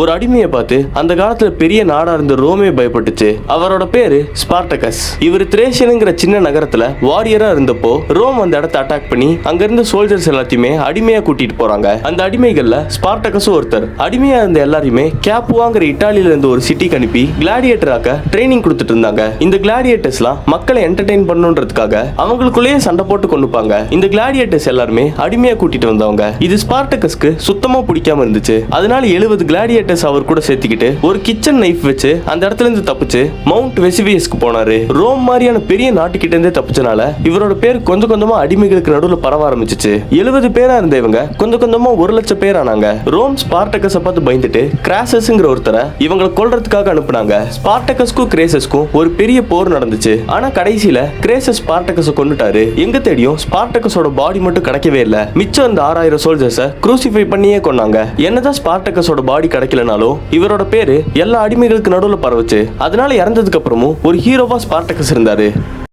ஒரு அடிமையை பார்த்து அந்த காலத்துல பெரிய நாடா இருந்த ரோமே பயப்பட்டுச்சு. அவரோட பேரு ஸ்பார்டகஸ். இவர் திரேஷியனுங்கிற சின்ன நகரத்துல வாரியரா இருந்தப்போ ரோம் அந்த இடத்தை அட்டாக் பண்ணி அங்க இருந்த சோல்ஜர்ஸ் எல்லாத்தையுமே அடிமையா கூட்டிட்டு போறாங்க. அந்த அடிமைகள்ல ஸ்பார்டகஸும் ஒருத்தர். அடிமையா இருந்த எல்லாரையுமே கேப்புவாங்கிற இட்டாலியில இருந்து ஒரு சிட்டிக்கு அனுப்பி கிளாடியேட்டராக்க ட்ரைனிங் கொடுத்துட்டு இருந்தாங்க. இந்த கிளாடியேட்டர்ஸ்லாம் மக்களை என்டர்டெயின் பண்ணணுன்றதுக்காக அவங்களுக்குள்ளேயே சண்டை போட்டு கொண்டுப்பாங்க. இந்த கிளாடியேட்டர்ஸ் எல்லாருமே அடிமையா கூட்டிட்டு வந்தவங்க. இது ஸ்பார்டகஸ்க்கு சுத்தமா பிடிக்காம இருந்துச்சு. அதனால 70 கிளாடியேட்டர்ஸ் அவர் கூட சேர்த்துக்கிட்டு ஒரு கிச்சன் நைஃப் வச்சு அந்த இடத்துல இருந்து தப்பிச்சு மவுண்ட் வெசிவியஸ்க்கு போனாரு. ரோம் மாதிரியான பெரிய நாட்டுக்கிட்ட இருந்தே தப்பிச்சனால இவரோட பேர் கொஞ்சம் கொஞ்சமா அடிமைகளுக்கு நடுவில் பரவ ஆரம்பிச்சிச்சு. 70 பேரா இருந்த இவங்க கொஞ்சம் கொஞ்சமா 1,00,000 பேர் ஆனாங்க. ரோம் ஸ்பார்டகஸை பார்த்து பயந்துட்டு கிராசஸ்ங்கிற ஒருத்தரை இவங்களை கொல்றதுக்காக அனுப்புனாங்க. ஸ்பார்டகஸ்க்கும் கிரேசஸ்க்கும் ஒரு பெரிய போர் நடந்துச்சு. ஆனா கடைசியில கிரேசஸ் ஸ்பார்டகஸை கொன்னுட்டாரு. எங்க தேடியும் ஸ்பார்டகஸோட பாடி மட்டும் கிடைக்கவே இல்ல. மிச்சம் அந்த 6000 சோல்ஜர்ஸை க்ரூசிஃபை பண்ணியே கொன்னாங்க. என்னதான் ஸ்பார்டகஸோட பாடி கிடைக்கலனாலும் இவரோட பேரு எல்லா அடிமைகளுக்கு நடுவில் பரவுச்சு. அதனால இறந்ததுக்கு அப்புறமும் ஒரு ஹீரோவா ஸ்பார்டகஸ் இருந்தாரு.